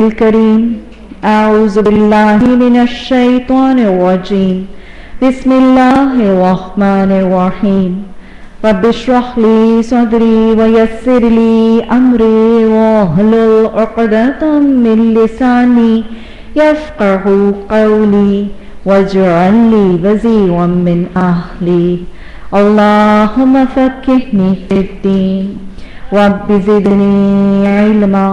الكريم أعوذ بالله من الشيطان الرجيم بسم الله الرحمن الرحيم رب اشرح لي صدري ويسر لي أمري واحلل عقدة من لساني يفقه قولي واجعل لي وزيرا من أهلي اللهم فقهني في الدين رب زدني علما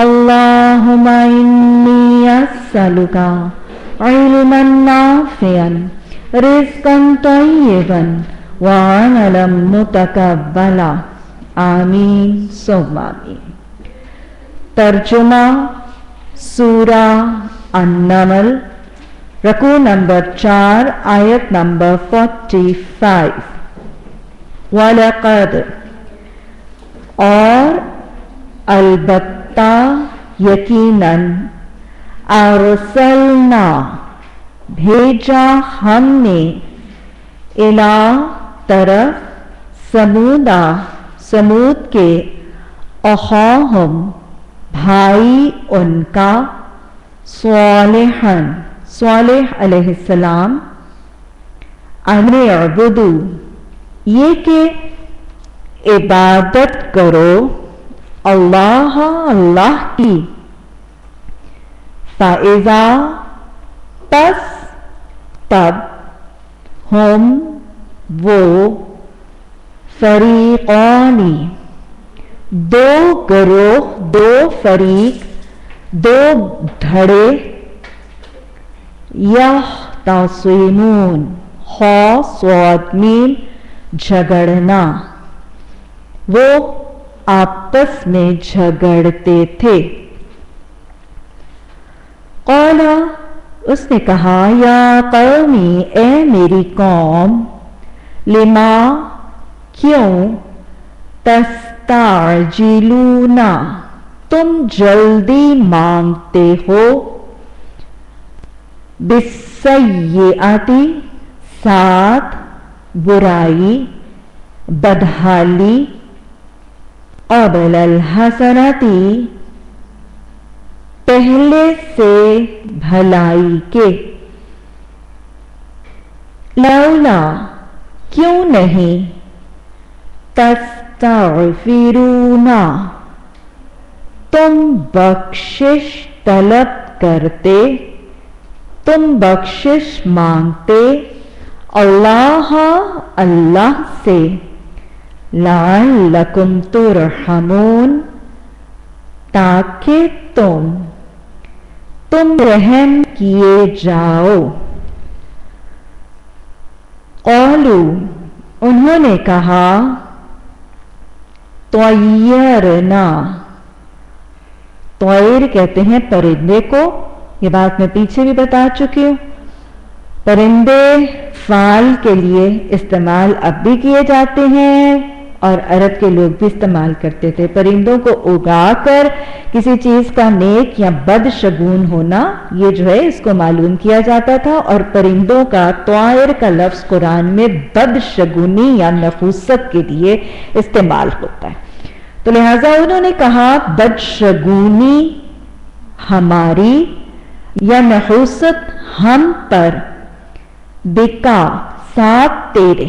اللهم إني أسألك علما نافعا رزقا طيبا وعملا متقبلا آمین ثم آمین۔ ترجمہ سورہ النمل رکوع نمبر 4 آیت نمبر 45۔ وَلَقَدْ اور البتہ یقیناً ارسلنا بھیجا ہم نے الی طرف سمود کے اخاہم بھائی ان کا صالح علیہ السلام ان اعبدوا یہ کہ عبادت کرو اللہ کی فَإِذَا پس تب ہم وہ فریقانی دو گروہ دو فریق دو دھڑے یختصمون صاد میم جھگڑنا وہ آپس میں جھگڑتے تھے۔ قال اس نے کہا یا قومی اے میری قوم لما کیوں تستعجلون تم جلدی مانگتے ہو بالسیئۃ ساتھ برائی بدحالی قبل الحسنۃ پہلے سے بھلائی کے لولا کیوں نہیں تستغفرون تم بخشش طلب کرتے تم بخشش مانگتے اللہ سے لعلکم ترحمون تاکہ تم رحم کیے جاؤ۔ قالوا انہوں نے کہا طیرنا طیر کہتے ہیں پرندے کو، یہ بات میں پیچھے بھی بتا چکی ہوں۔ پرندے فعل کے لیے استعمال اب بھی کیے جاتے ہیں اور عرب کے لوگ بھی استعمال کرتے تھے۔ پرندوں کو اگا کر کسی چیز کا نیک یا بد شگون ہونا یہ جو ہے اس کو معلوم کیا جاتا تھا، اور پرندوں کا طائر کا لفظ قرآن میں بد شگونی یا نحوست کے لیے استعمال ہوتا ہے۔ تو لہٰذا انہوں نے کہا بد شگونی ہماری یا نحوست ہم پر بکا ساتھ تیرے،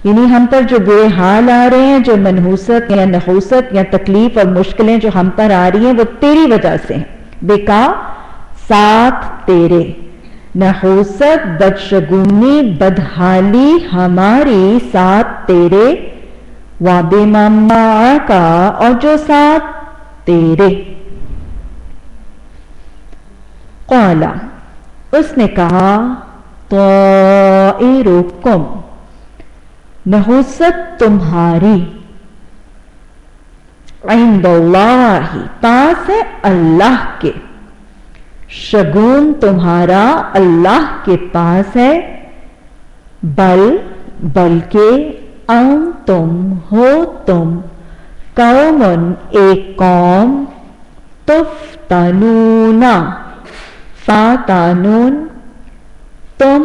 یعنی ہم پر جو برے حال آ رہے ہیں، جو منحوست یا نحوست یا تکلیف اور مشکلیں جو ہم پر آ رہی ہیں وہ تیری وجہ سے ہیں۔ بکا ساتھ تیرے، نحوست بدشگونی بدحالی ہماری ساتھ تیرے، وَبِمَن مَّعَكَ اور جو ساتھ تیرے۔ قال اس نے کہا طائرکم نحوست تمہاری عند اللہ پاس ہے اللہ کے، شگون تمہارا اللہ کے پاس ہے، بلکہ تم ہو تم قوم ایک قوم تفتنون فاتانون تم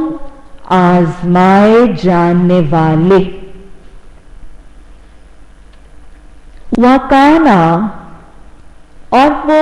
آزمائے جانے والے۔ وَكَانَ اور وہ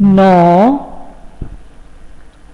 9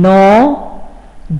9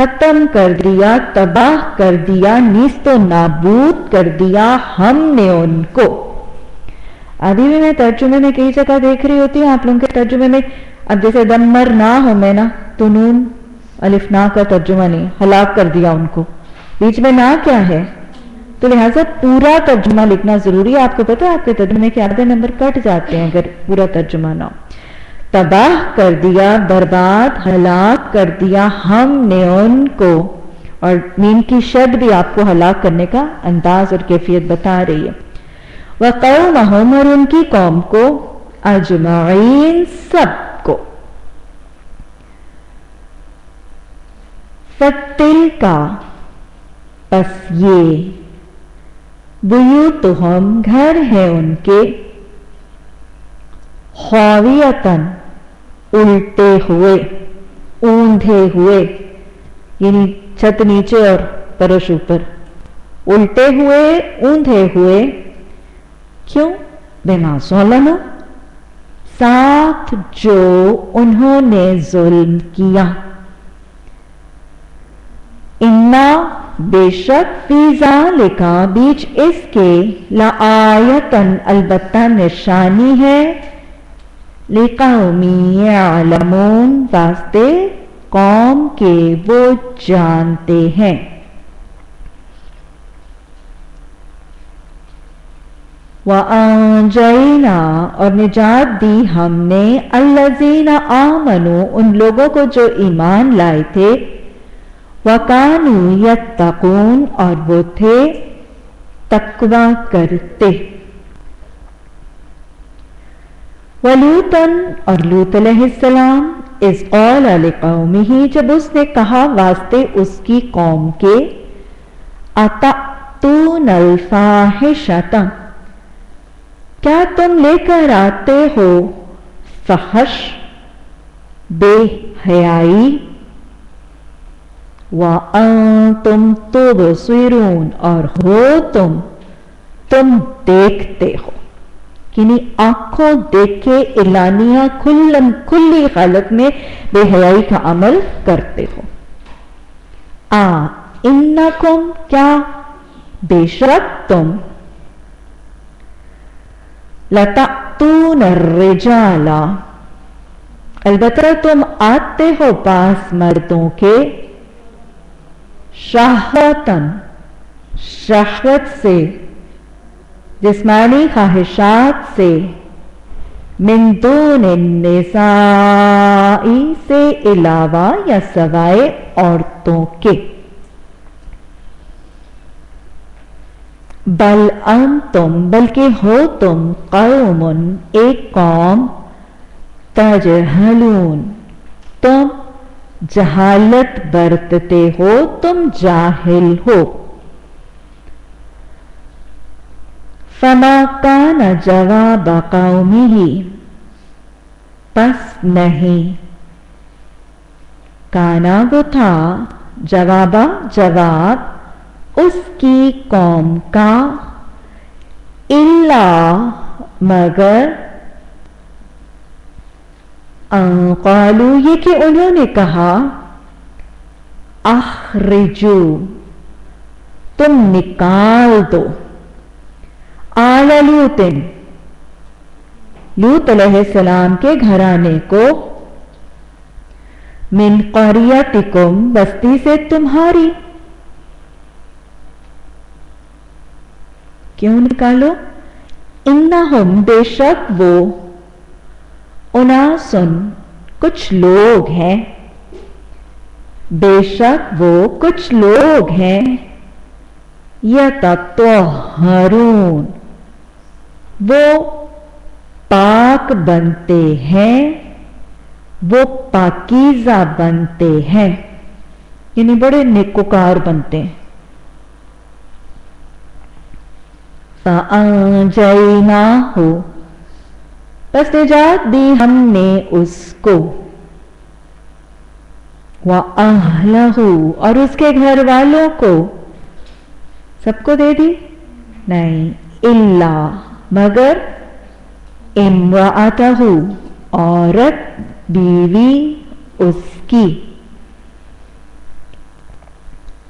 ختم کر دیا, تباہ کر دیا, نیست و نابود کر دیا ہم نے ان کو. ابھی بھی میں ترجمے میں کئی جگہ دیکھ رہی ہوتی ہوں آپ لوگوں کے ترجمے میں, اب جیسے دمر نہ ہو میں نا تو نون الف نا کا ترجمہ نہیں, ہلاک کر دیا ان کو, بیچ میں نا کیا ہے, تو لہٰذا پورا ترجمہ لکھنا ضروری ہے. آپ کو پتا ہے آپ کے ترجمے کے آدھے نمبر کٹ جاتے ہیں اگر پورا ترجمہ نہ ہو. تباہ کر دیا, برباد, ہلاک کر دیا ہم نے ان کو, اور میم کی شد بھی آپ کو ہلاک کرنے کا انداز اور کیفیت بتا رہی ہے. وَقَوْمَهُمْ, اور ان کی قوم کو, اجمعین, سب کو. فَتِلْكَ, پس یہ, بیوتہم, گھر ہے ان کے, خاویتاً, الٹے ہوئے, اوندھے ہوئے, یعنی چھت نیچے اور فرش اوپر, الٹے ہوئے, اوندھے ہوئے. کیوں؟ بما ظلموا, ساتھ جو انہوں نے ظلم کیا. انا, بے شک, فی ذالک, بیچ اس کے, لآیتاً, البتہ نشانی ہے, لقوم یعلمون, واسطے قوم کے وہ جانتے ہیں. وَأَنْجَيْنَا, اور نجات دی ہم نے, الَّذِينَ آمَنُوا, ان لوگوں کو جو ایمان لائے تھے, وَكَانُوا يَتَّقُونَ, اور وہ تھے تقوی کرتے. وَلُوطًا, اور لوط علیہ السلام, اذ قال لقومہ, جب اس نے کہا واسطے اس کی قوم کے, اتأتون الفاحشۃ, کیا تم لے کر آتے ہو فحش, بے حیائی, وَأَنْتُمْ تُبْصِرُونَ, اور ہو تم دیکھتے ہو, یعنی آنکھوں دیکھے اعلانیہ کھلی حالت میں بے حیائی کا عمل کرتے ہو. انکم, کیا, بے شک تم, لتأتون الرجال, البتہ تم آتے ہو پاس مردوں کے, شہوتاً, شہوت سے, جسمانی خواہشات سے, من دون النساء, سے علاوہ یا سوائے عورتوں کے. بل انتم, بلکہ ہو تم, قوم, ایک قوم, تجہلون, تم جہالت برتتے ہو, تم جاہل ہو. فما کان جواب قومہ, پس نہیں, کانا وہ تھا, جواب اس کی قوم کا, الا, مگر, قالوا, یہ کہ انہوں نے کہا, اخرجو, تم نکال دو, آل لوط, لوط علیہ السلام کے گھرانے کو, من قریتکم, بستی سے تمہاری. کیوں نکالو؟ انہم, بے شک وہ, اناسن, کچھ لوگ ہیں, بے شک وہ کچھ لوگ ہیں, یتطہرون, وہ پاک بنتے ہیں, وہ پاکیزہ بنتے ہیں, یعنی بڑے نیکوکار بنتے ہیں. فَأَنْجَيْنَاهُ, پس نجات دی ہم نے اس کو, وَأَهْلَهُ, اور اس کے گھر والوں کو, سب کو دے دی نہیں, الا, مگر, امرأتہ, عورت, بیوی اس کی,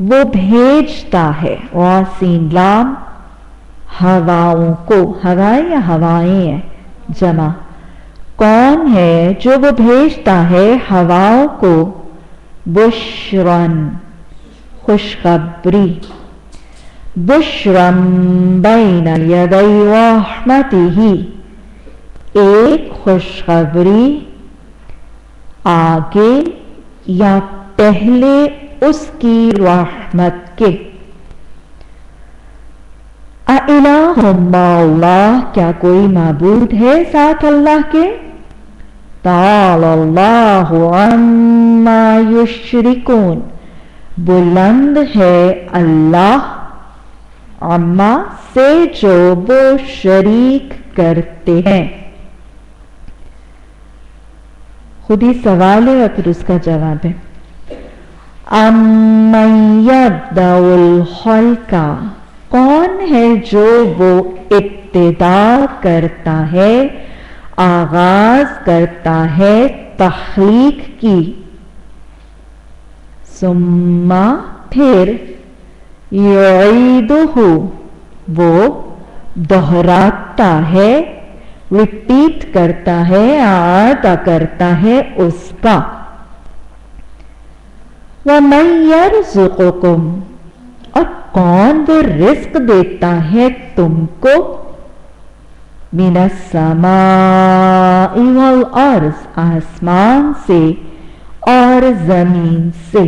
وہ بھیجتا ہے غاسین لام ہواؤں کو، ہوائیں یا ہوائیں ہیں جمع، کون ہے جو وہ بھیجتا ہے ہواؤں کو، بشرن خوشخبری، بشرن بین یدی رحمتہ ایک خوشخبری آگے یا پہلے اس کی رحمت کے، اِلٰہٌ مع اللہ کیا کوئی معبود ہے ساتھ اللہ کے، تعالی اللہ عما یشرکون بلند ہے اللہ عما سے جو وہ شریک کرتے ہیں۔ خود ہی سوال ہے اور پھر اس کا جواب ہے، امن یبدأ الخلق کون ہے جو وہ ابتدا کرتا ہے، آغاز کرتا ہے تخلیق کی، ثم پھر یعیدہ وہ دہراتا ہے، ریپیٹ کرتا ہے، اعادہ کرتا ہے اس کا، وَمَن يَرْزُقُكُمْ اور کون وہ رزق دیتا ہے تم کو، مِنَ السَّمَاءِ وَالْأَرْضِ آسمان سے اور زمین سے،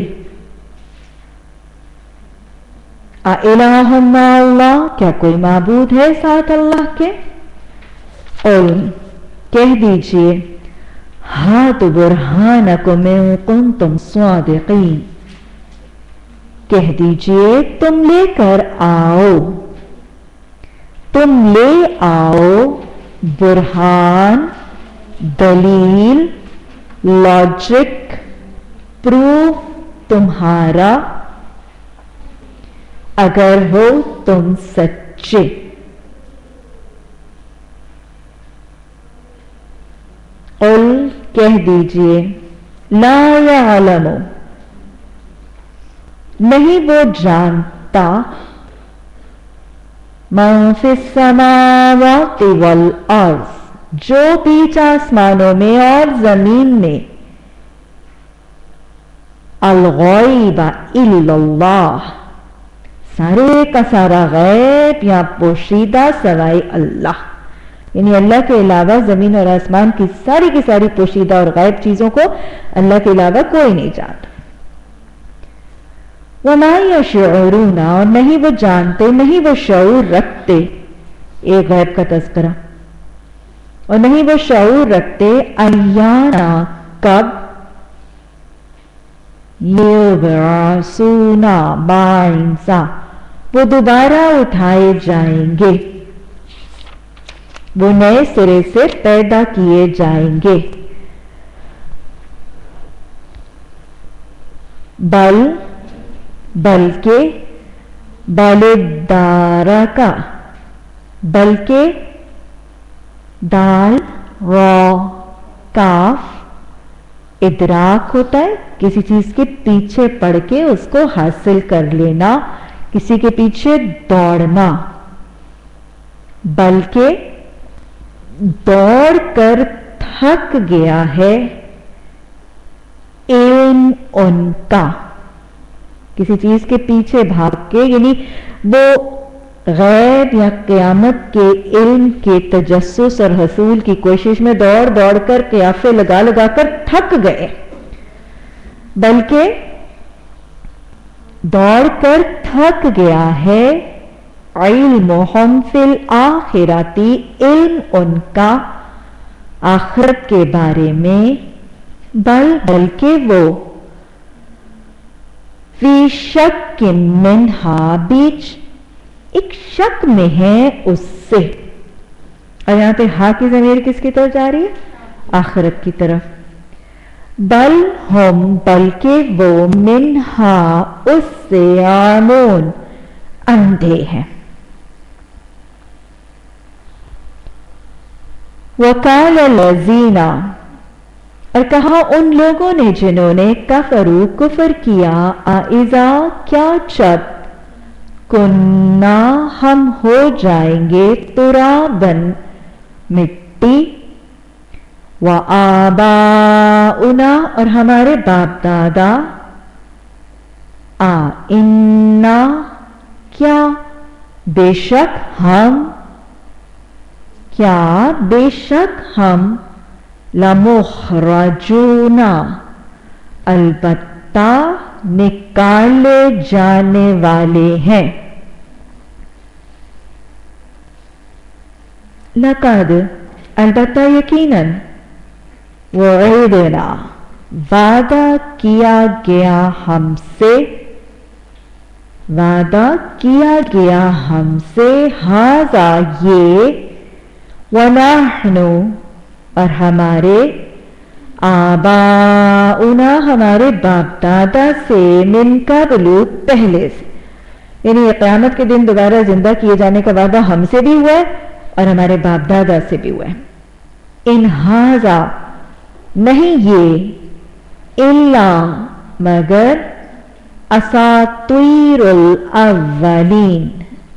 اِلٰہٌ مع اللہ کیا کوئی معبود ہے ساتھ اللہ کے، قل کہہ دیجئے، ہاتوا برہانکم ان کنتم صادقین کہہ دیجئے تم لے کر آؤ، تم لے آؤ برہان دلیل، لاجک، پروف تمہارا، اگر ہو تم سچے، قل کہہ دیجئے، لا یعلم نہیں وہ جانتا، من فی السماوات والارض جو بیچ آسمانوں میں اور زمین میں، الغیب الا اللہ سارے کا سارا غیب یا پوشیدہ سوائے اللہ، یعنی اللہ کے علاوہ زمین اور آسمان کی ساری پوشیدہ اور غائب چیزوں کو اللہ کے علاوہ کوئی نہیں جانتا، وَمَا يَشْعُرُونَ اور نہیں وہ جانتے، نہیں وہ شعور رکھتے، ایک غیب کا تذکرہ، اور نہیں وہ شعور رکھتے، ایانا کب، یبعثون بعثا وہ دوبارہ اٹھائے جائیں گے، وہ نئے سرے سے پیدا کیے جائیں گے، بلکہ دارکا بلکہ دال را کاف ادراک ہوتا ہے، کسی چیز کے پیچھے پڑ کے اس کو حاصل کر لینا، کسی کے پیچھے دوڑنا، بلکہ دوڑ کر تھک گیا ہے علم ان کا، کسی چیز کے پیچھے بھاگ کے، یعنی وہ غیب یا قیامت کے علم کے تجسس اور حصول کی کوشش میں دوڑ کر قیافے لگا کر تھک گئے، بلکہ دوڑ کر تھک گیا ہے علمہم فی الآخرۃ علم ان کا آخرت کے بارے میں، بلکہ وہ فی شک منہا بیچ ایک شک میں ہے اس سے، اور یہاں پہ ہا کی ضمیر کس کی طرف جا رہی ہے، آخرت کی طرف، بلکہ وہ منہا اس سے عامون اندھے ہیں، وَقَالَ الَّذِينَ اور کہا ان لوگوں نے جنہوں نے کفرو کفر کیا اذا کیا جب کننا ہم ہو جائیں گے ترابن مٹی وآباؤنا اور ہمارے باپ دادا انا کیا بے شک ہم لمخرجون البتہ نکالے جانے والے ہیں. لقد البتہ یقیناً وعدنا وعدہ کیا گیا ہم سے ھذا یہ ونحن اور ہمارے آباؤنا ہمارے باپ دادا سے من قبل پہلے سے، یعنی قیامت کے دن دوبارہ زندہ کیے جانے کا وعدہ ہم سے بھی ہوا ہے اور ہمارے باپ دادا سے بھی ہوا ہے. ان ھذا نہیں یہ الا مگر اساطیر الاولین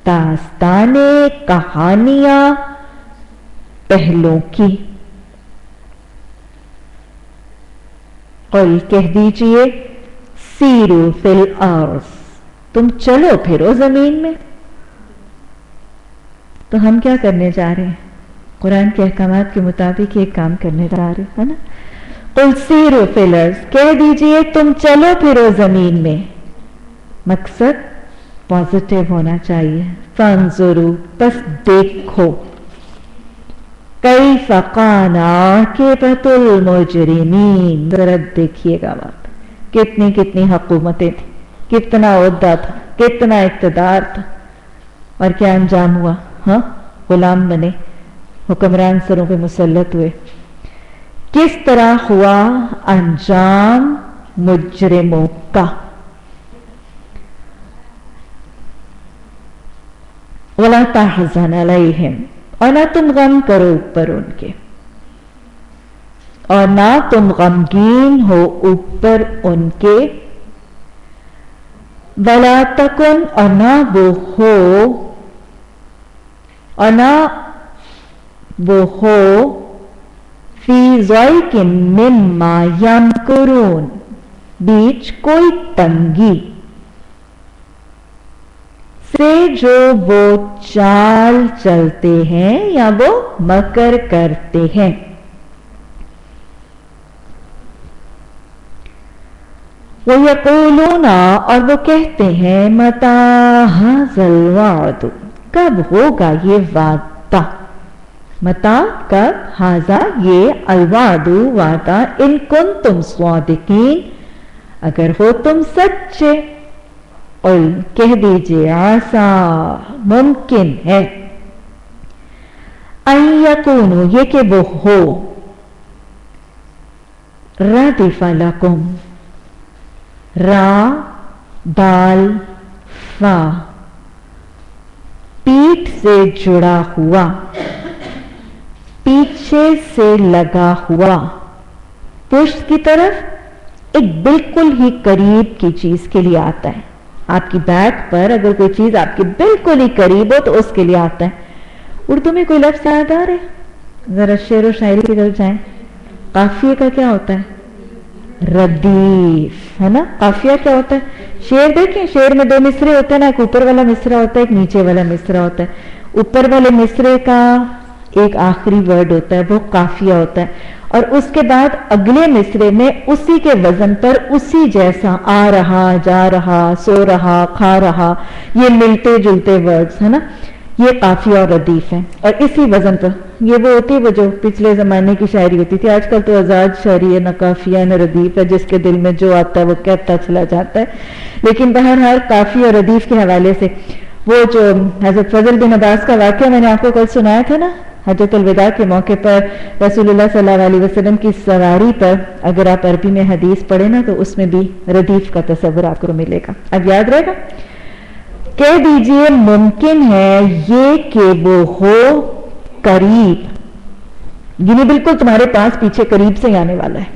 داستان کہانیاں پہلوں کی. قل کہہ دیجئے سیرو فی الارض تم چلو پھرو زمین میں. تو ہم کیا کرنے جا رہے ہیں؟ قرآن کے احکامات کے مطابق ایک کام کرنے جا رہے ہیں نا. قل سیرو فی الارض کہہ دیجئے تم چلو پھرو زمین میں. مقصد پازیٹیو ہونا چاہیے. فانظروا پس دیکھو کیف کان عاقبۃ المجرمین ذرا دیکھیے گا وہاں کتنی کتنی حکومتیں تھیں، کتنا عہدہ تھا، کتنا اقتدار تھا، اور کیا انجام ہوا؟ ہاں غلام بنے، حکمران سروں پہ مسلط ہوئے. کس طرح ہوا انجام مجرموں کا. وَلَا تَحْزَنْ عَلَيْهِمْ اور نہ تم غم کرو اوپر ان کے، اور نہ تم غمگین ہو اوپر ان کے. وَلَا تَكُنْ اور نہ وہ ہو فی ضَيْقٍ مِّمَّا يَمْكُرُونَ بیچ کوئی تنگی سے جو وہ چال چلتے ہیں یا وہ مکر کرتے ہیں. وَيَقُولُونَ اور وہ کہتے ہیں مَتَى هَذَا الْوَعْدُ کب ہوگا یہ وعدہ. متا کب، ہاذا یہ، الوعد وعدہ، ان کنتم صادقین اگر ہو تم سچے. قل کہہ دیجئے عسا ممکن ہے ان یکونوا یہ کہ وہ ہو ردف لکم را دال فا پیٹھ سے جڑا ہوا، پیچھے سے لگا ہوا، پشت کی طرف ایک بالکل ہی قریب کی چیز کے لیے آتا ہے. آپ کی بیک پر اگر کوئی چیز آپ کے بالکل ہی قریب ہو تو اس کے لیے آتا ہے. اردو میں کوئی لفظ یاد آ رہا ہے؟ ذرا شعر و شاعری کی طرف جائیں. قافیے کا کیا ہوتا ہے؟ ردیف ہے نا. قافیہ کیا ہوتا ہے؟ شعر دیکھیں، شعر میں دو مصرے ہوتے ہیں نا، ایک اوپر والا مصرا ہوتا ہے، ایک نیچے والا مصرا ہوتا ہے. اوپر والے مصرے کا ایک آخری ورڈ ہوتا ہے وہ قافیہ ہوتا ہے، اور اس کے بعد اگلے مصرے میں اسی کے وزن پر اسی جیسا آ رہا، جا رہا، سو رہا، کھا رہا، یہ ملتے جلتے ورڈز ہے نا، یہ قافیہ اور ردیف ہیں. اور اسی وزن پر یہ وہ ہوتی ہے وہ جو پچھلے زمانے کی شاعری ہوتی تھی. آج کل تو آزاد شاعری ہے، نہ قافیہ نہ ردیف ہے، جس کے دل میں جو آتا ہے وہ کہتا چلا جاتا ہے. لیکن بہرحال قافیہ اور ردیف کے حوالے سے وہ جو حضرت فضل بن عباس کا واقعہ میں نے آپ کو کل سنایا تھا نا، حجۃ الوداع کے موقع پر رسول اللہ صلی اللہ علیہ وسلم کی سواری پر اگر آپ عربی میں حدیث پڑھیں نا تو اس میں بھی ردیف کا تصور آپ کو ملے گا. اب یاد رہے گا. کہہ دیجئے ممکن ہے یہ کہ وہ ہو قریب، یعنی بالکل تمہارے پاس پیچھے قریب سے آنے والا ہے.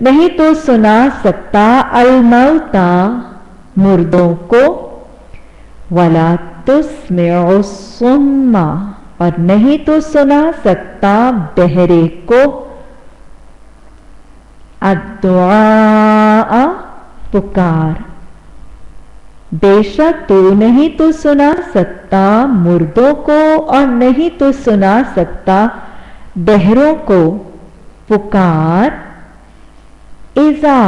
نہیں تو سنا سکتا الموتا مردوں کو، ولا تسمع الصم اور نہیں تو سنا سکتا بہرے کو، الدعاء پکار، بے شک تو نہیں تو سنا سکتا مردوں کو اور نہیں تو سنا سکتا بہروں کو پکار، اذا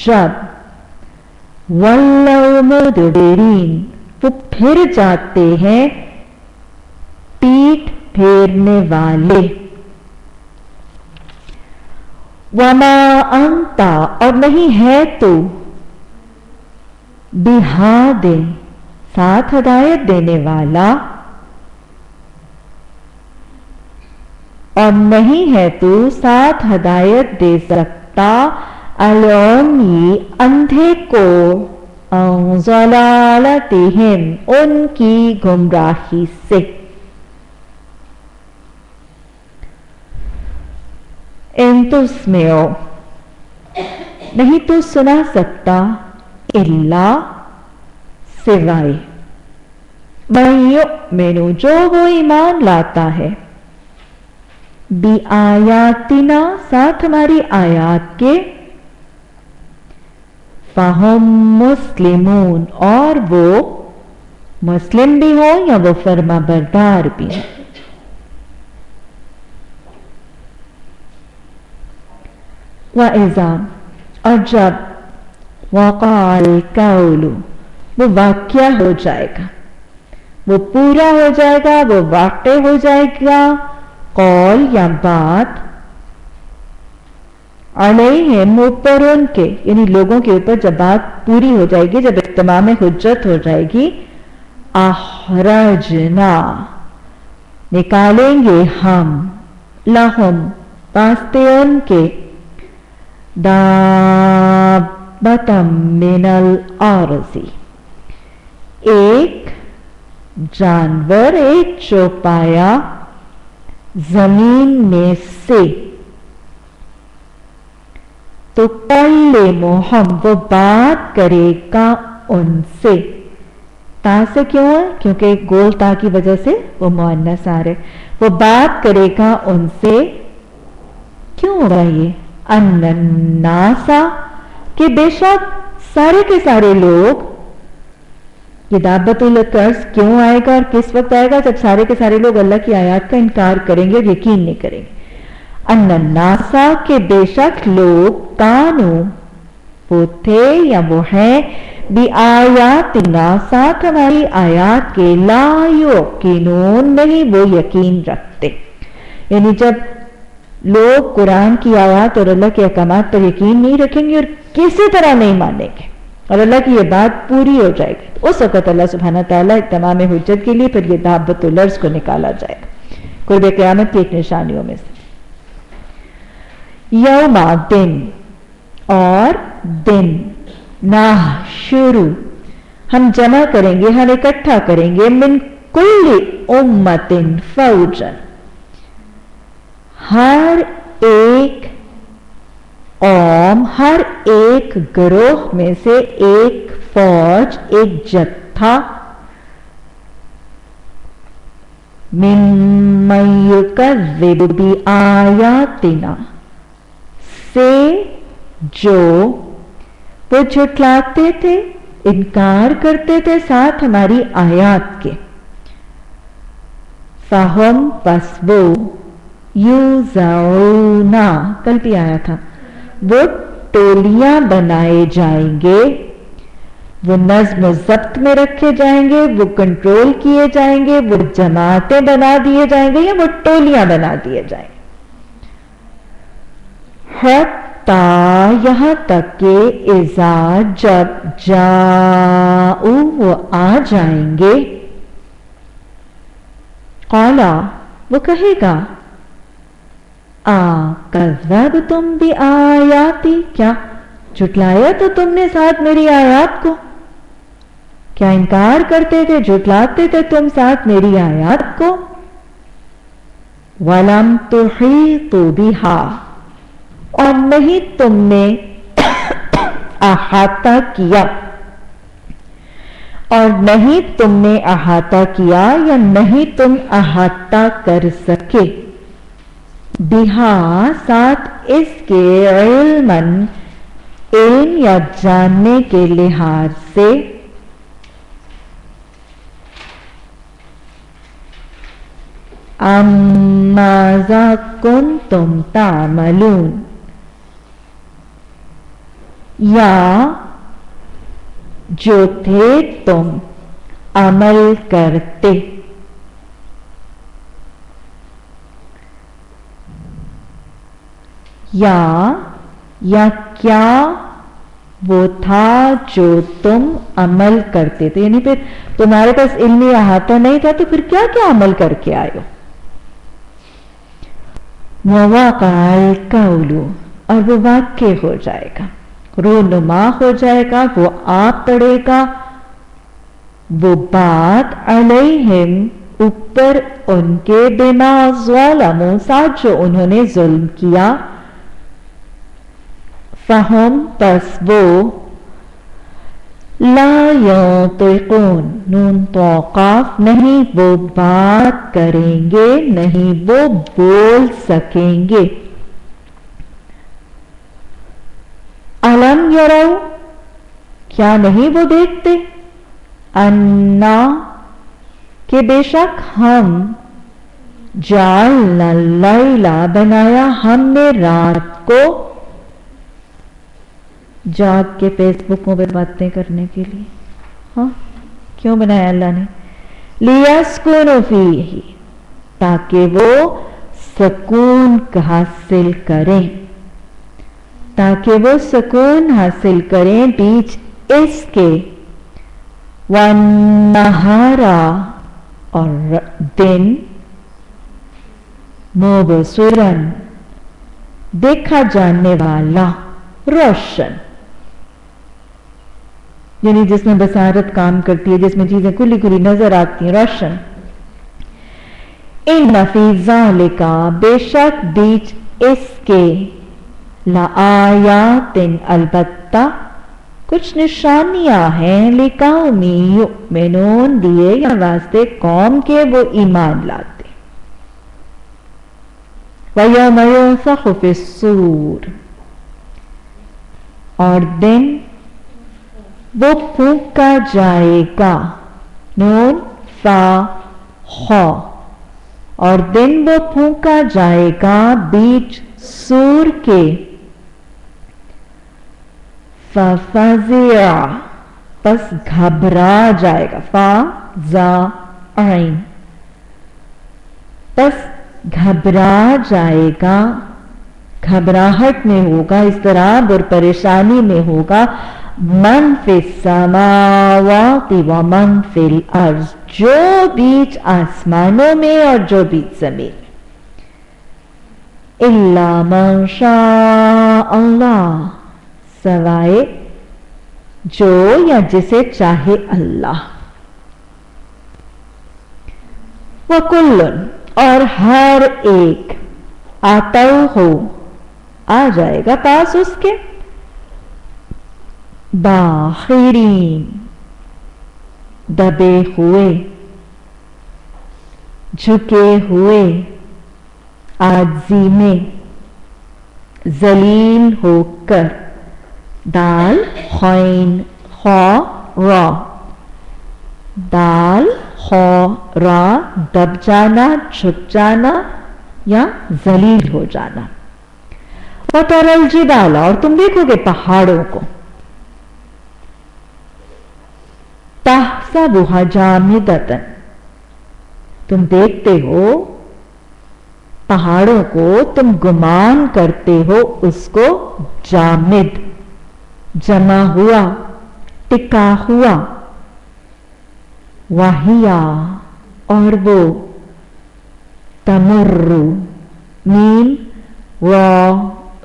جب ولوا مدبرین وہ پھر جاتے ہیں پیٹھ پھیرنے والے، وما انت اور نہیں ہے تو بہاد ساتھ ہدایت دینے والا، اور نہیں ہے تو ساتھ ہدایت دے سکتا العمی اندھے کو، عن ضلالتہم ان کی گمراہی سے، ان تسمع نہیں تو سنا سکتا الا سوائے من یؤمن جو وہ ایمان لاتا ہے، بِآیاتنا ساتھ ہماری آیات کے، فَهُمْ مسلمون اور وہ مسلم بھی ہوں یا وہ فرما بردار بھی ہوں، وَإِذَا اور جب وَقَعَ الْقَوْلُ وہ واقعہ ہو جائے گا، وہ پورا ہو جائے گا، وہ واقع ہو جائے گا قول یا بات، علیہم اوپر ان کے یعنی لوگوں کے اوپر جب بات پوری ہو جائے گی، جب اتمام حجت ہو جائے گی، اخرجنا نکالیں گے ہم، لہم واسطے ان کے، دابۃ من الارض ایک جانور، ایک چوپایا زمین میں سے، تو کلمہم وہ بات کرے گا ان سے، تا سے کیوں ہے کیونکہ گول تا کی وجہ سے وہ مؤنث آ رہے، وہ بات کرے گا ان سے، کیوں ہوگا یہ ان الناس کہ بے شک سارے کے سارے لوگ، یہ دابۃ القرض کیوں آئے گا اور کس وقت آئے گا جب سارے کے سارے لوگ اللہ کی آیات کا انکار کریں گے اور یقین نہیں کریں گے، ان الناس کہ بے شک لوگ، کانو وہ تھے یا وہ ہیں، بِآیاتنا ساتھ ہماری آیات کے، لا یوقنون نہیں وہ یقین رکھتے، یعنی جب لوگ قرآن کی آیات اور اللہ کے احکامات پر یقین نہیں رکھیں گے اور کسی طرح نہیں مانیں گے اور اللہ کی یہ بات پوری ہو جائے گی، اس وقت اللہ سبحانہ تعالیٰ تمام حجت کے لیے پھر یہ دابۃ الارض کو نکالا جائے گا قرب قیامت کی ایک نشانیوں میں سے، یوم دن اور دن، نحشر ہم جمع کریں گے، ہم اکٹھا کریں گے، من کل امت فوجا ہر ایک قوم، ہر ایک گروہ میں سے ایک فوج، ایک جتھا، ممن یکذب بآیاتنا سے جو وہ جھٹلاتے تھے، انکار کرتے تھے ساتھ ہماری آیات کے، فہم پس وہ، یوزعون کل بھی آیا تھا، وہ ٹولیاں بنائے جائیں گے، وہ نظم و ضبط میں رکھے جائیں گے، وہ کنٹرول کیے جائیں گے، وہ جماعتیں بنا دیے جائیں گے یا وہ ٹولیاں بنا دیے جائیں گے، حتی یہاں تک کہ اذا جب جاؤ وہ آ جائیں گے، قالا وہ کہے گا، کذبتم بآیاتی کیا جھٹلایا تو تم نے ساتھ میری آیات کو، کیا انکار کرتے تھے، جھٹلاتے تھے تم ساتھ میری آیات کو، وَلَمْ تُحِيطُوا بِهَا اور نہیں تم نے احاطہ کیا، اور نہیں تم نے احاطہ کیا یا نہیں تم احاطہ کر سکے، بہا ساتھ اس کے علماً علم یا جاننے کے لحاظ سے، ماذا کنتم تعملون، یا جو تھے تم عمل کرتے، یا کیا وہ تھا جو تم عمل کرتے تھے، یعنی پھر تمہارے پاس علمی احاطہ نہیں تھا تو پھر کیا کیا عمل کر کے آئے ہو۔ وَوَقَعَ الْقَوْلُ، اور وہ واقع ہو جائے گا، رونما ہو جائے گا، وہ آ پڑے گا، وہ بات علیہم اوپر ان کے، بما ظلموا ساتھ جو انہوں نے ظلم کیا، فہم پس وہ، لا ینطقون نون توقاف نہیں وہ بات کریں گے، نہیں وہ بول سکیں گے۔ الم یرو کیا نہیں وہ دیکھتے، انا کہ بے شک ہم، جعلنا اللیل بنایا ہم نے رات کو، جاگ کے فیس بکوں پہ باتیں کرنے کے لیے، ہاں کیوں بنایا اللہ نے، لیسکنوا فیہ تاکہ وہ سکون حاصل کریں، تاکہ وہ سکون حاصل کریں بیچ اس کے، والنہار اور دن، مبصرا دیکھا جانے والا، روشن یعنی جس میں بصارت کام کرتی ہے، جس میں چیزیں کھلی کھلی نظر آتی ہیں، روشن۔ ان فی ذالک بے شک بیچ اس کے، لآیات البتہ کچھ نشانیاں ہیں، لقوم یؤمنون دیے یا واسطے قوم کے وہ ایمان لاتے۔ وَيَوْمَ يُنفَخُ فِي الصُّورِ اور دن وہ پھونکا جائے گا، نون فا خا، اور دن وہ پھونکا جائے گا بیچ سور کے، فَفَزِعَ پس گھبرا جائے گا، فا زا عین پس گھبرا جائے گا، گھبراہٹ میں ہوگا، اضطراب اور پریشانی میں ہوگا، من فی السماوات ومن فی الارض جو بیچ آسمانوں میں اور جو بیچ زمین، الا من شاء اللہ سوائے جو یا جسے چاہے اللہ، وَكُلٌّ اور ہر ایک، آتوہ آ جائے گا پاس اس کے، داخرین دبے ہوئے، جھکے ہوئے، عاجزی میں، ذلیل ہو کر، دال خائن خا را، دال خا را دب جانا، جھک جانا یا ذلیل ہو جانا۔ وَتَرَى الْجِبَالَ اور تم دیکھو گے پہاڑوں کو، تَحْسَبُهَا جَامِدَةً تم دیکھتے ہو پہاڑوں کو، تم گمان کرتے ہو اس کو جامد جمع ہوا، ٹکا ہوا، وَهِيَا اور وہ، تمر میم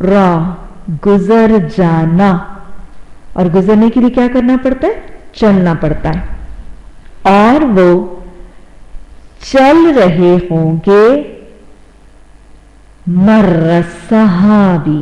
را گزر جانا، اور گزرنے کے لیے کیا کرنا پڑتا ہے، چلنا پڑتا ہے، اور وہ چل رہے ہوں گے، مر السحابی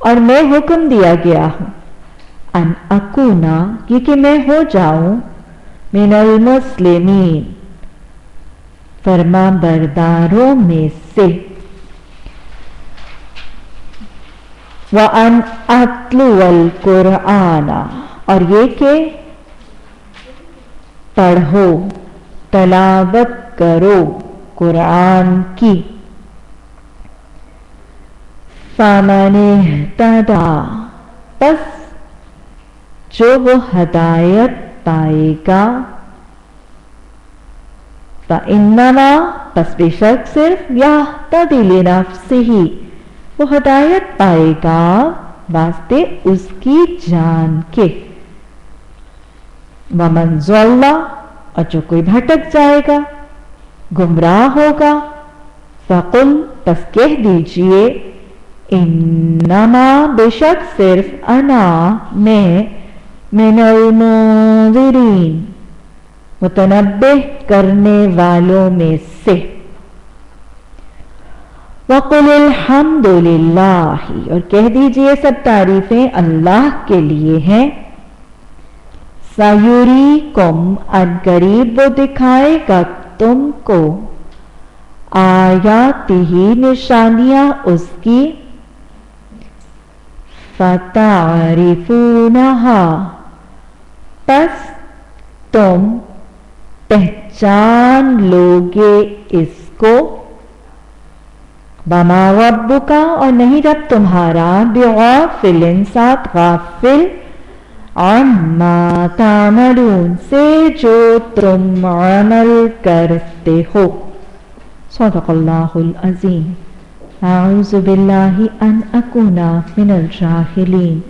اور میں حکم دیا گیا ہوں ان اکونا یہ کہ میں ہو جاؤں من المسلمین فرما برداروں میں سے وَأَنْ أَتْلُوَ الْقُرْآنَ اور یہ کہ پڑھو تلاوت کرو قرآن کی فَمَنِ اهْتَدَى پس جو وہ ہدایت پائے گا فَإِنَّمَا پس بے شک صرف يَهْتَدِي لِنَفْسِهِ وہ ہدایت پائے گا واسطے اس کی جان کے وَمَنْ ضَلَّ اور جو کوئی بھٹک جائے گا گمراہ ہوگا فَقُلْ پس کہہ دیجئے انما بے شک صرف انا میں من المنذرین متنبہ کرنے والوں میں سے وَقُلِ الْحَمْدُ لِلَّهِ اور کہہ دیجئے سب تعریفیں اللہ کے لیے ہیں سَيُرِيكُمْ ان قریب وہ دکھائے گا تم کو آیاتہ نشانیاں اس کی فَتَعْرِفُونَهَا پس تم پہچان لوگے اس کو وَمَا رَبُّكَ اور نہیں رب تمہارا بِغَافِلٍ ساتھ غافل عَمَّا تَعْمَلُونَ سے جو تم عمل کرتے ہو صدق اللہ العظیم اعوذ باللہ ان اکون من الجاہلین